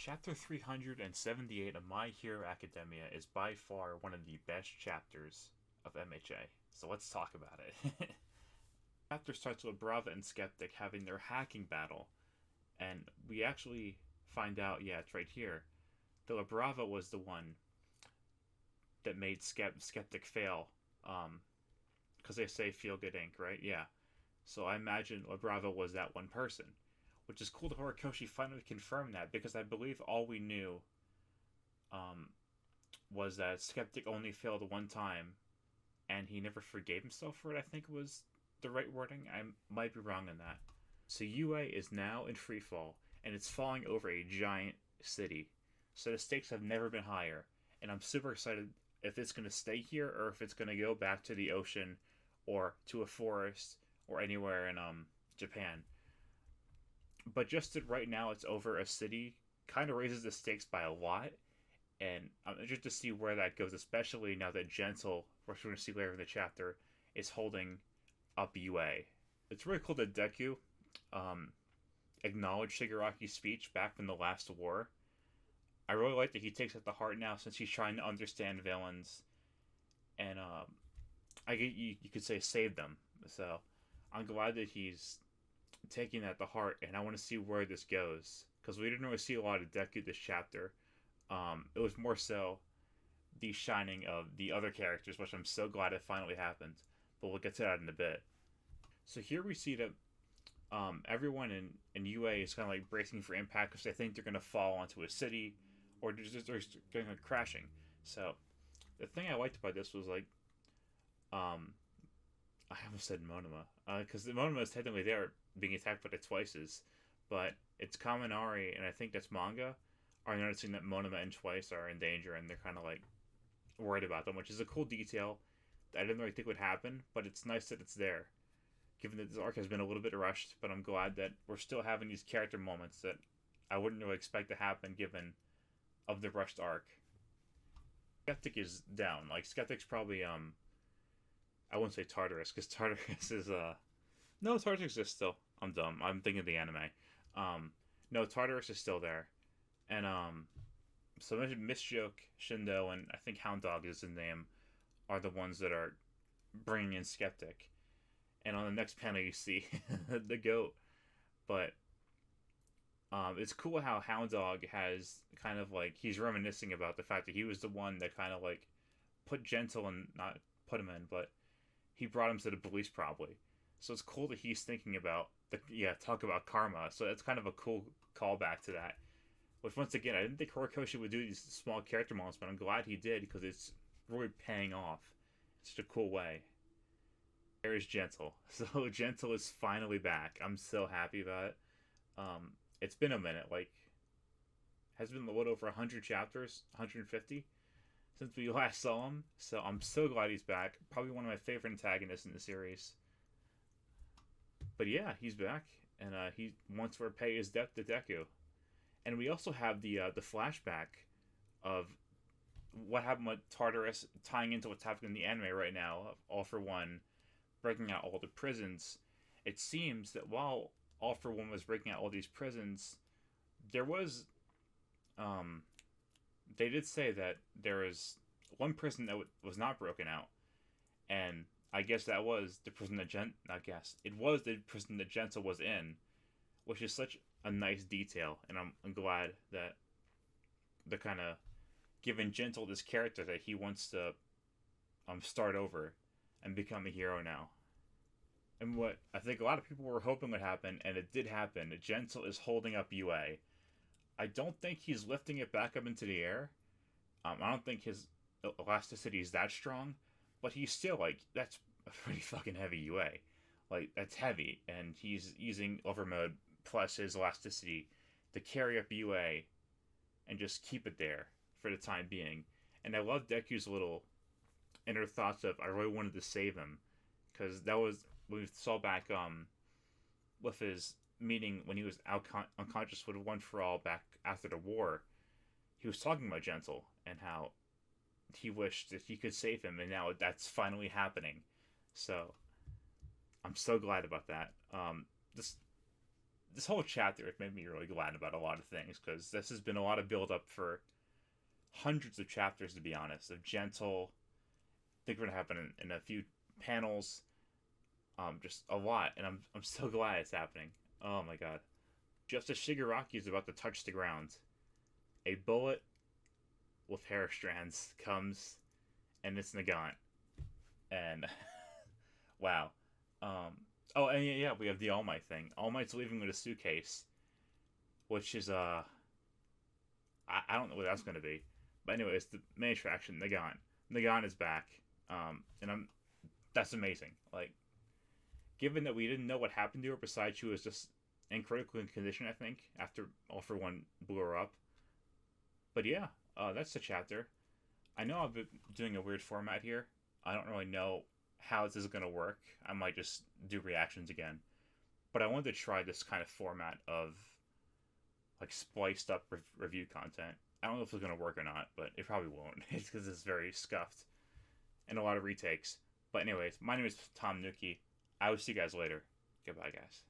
Chapter 378 of My Hero Academia is by far one of the best chapters of MHA, so let's talk about it. The chapter starts with Brava and Skeptic having their hacking battle, and we actually find out, yeah, it's right here, that La Brava was the one that made Skeptic fail, because they say feel good ink, right? Yeah. So I imagine La Brava was that one person, which is cool that Horikoshi finally confirmed that, because I believe all we knew um, was that Skeptic only failed one time and he never forgave himself for it, I think was the right wording. I might be wrong on that. So UA is now in freefall and it's falling over a giant city. So the stakes have never been higher. And I'm super excited if it's going to stay here or if it's going to go back to the ocean or to a forest or anywhere in Japan. But just that right now it's over a city kind of raises the stakes by a lot, and I'm interested to see where that goes, especially now that Gentle, which we're going to see later in the chapter, is holding up UA. It's really cool that Deku um, acknowledged Shigaraki's speech back from the last war. I really like that he takes it to heart now since he's trying to understand villains and you could say save them. So I'm glad that he's taking that to heart, and I want to see where this goes because we didn't really see a lot of Deku this chapter. It was more so the shining of the other characters, which I'm so glad it finally happened. But we'll get to that in a bit. So here we see that everyone in UA is kind of like bracing for impact because they think they're going to fall onto a city or they're going to crashing. So the thing I liked about this was like, I almost said Monoma because the Monoma is technically there being attacked by the Twices, but it's Kaminari and I think that's manga are noticing that Monoma and Twice are in danger and they're kind of like worried about them, which is a cool detail that I didn't really think would happen, but it's nice that it's there. Given that this arc has been a little bit rushed, but I'm glad that we're still having these character moments that I wouldn't really expect to happen given of the rushed arc. Skeptic is down. Like Skeptic's probably I wouldn't say Tartarus because Tartarus is no, Tartarus is still. I'm dumb. I'm thinking of the anime. No, Tartarus is still there, and so Missjoke, Shindo, and I think Hound Dog is his name, are the ones that are bringing in Skeptic. And on the next panel, you see the goat. But it's cool how Hound Dog has kind of like he's reminiscing about the fact that he was the one that kind of like put Gentle and not put him in, but he brought him to the police probably. So it's cool that he's thinking about talk about karma. So it's kind of a cool callback to that. Which once again, I didn't think Horikoshi would do these small character moments, but I'm glad he did because it's really paying off in such a cool way. There is Gentle. So Gentle is finally back. I'm so happy about it. It's been a minute. Like, has been a little over 100 chapters, 150 since we last saw him. So I'm so glad he's back. Probably one of my favorite antagonists in the series. But yeah, he's back, and he wants to repay his debt to Deku. And we also have the flashback of what happened with Tartarus tying into what's happening in the anime right now. Of All for One breaking out all the prisons. It seems that while All for One was breaking out all these prisons, there was they did say that there was one prison that was not broken out, and I guess that was the prison that it was the prison that Gentle was in, which is such a nice detail, and I'm glad that they're kind of giving Gentle this character that he wants to start over and become a hero now. And what I think a lot of people were hoping would happen, and it did happen, Gentle is holding up UA. I don't think he's lifting it back up into the air. I don't think his elasticity is that strong, but he's still like, that's a pretty fucking heavy UA. Like, that's heavy, and he's using overmode plus his elasticity to carry up UA and just keep it there for the time being. And I love Deku's little inner thoughts of, I really wanted to save him, because that was when we saw back with his meeting when he was unconscious with One for All back after the war. He was talking about Gentle and how he wished that he could save him, and now that's finally happening. So I'm so glad about that. This this whole chapter it made me really glad about a lot of things because this has been a lot of build up for hundreds of chapters, to be honest, of gentle. I think we're gonna happen in a few panels, just a lot, and I'm so glad it's happening. Oh my god! Just as Shigaraki is about to touch the ground, a bullet with hair strands comes, and it's Nagant, and wow. Oh, and yeah, we have the All Might thing. All Might's leaving with a suitcase, which is I don't know what that's gonna be, but anyway, it's the main attraction. Nagant. Nagant is back, and that's amazing. Like, given that we didn't know what happened to her, besides she was just in critical condition, I think, after All for One blew her up. But yeah, that's the chapter. I know I've been doing a weird format here. I don't really know how this is going to work. I might just do reactions again. But I wanted to try this kind of format of like spliced up review content. I don't know if it's going to work or not, but it probably won't. It's because it's very scuffed and a lot of retakes. But anyways, my name is Tom Nuki. I will see you guys later. Goodbye, guys.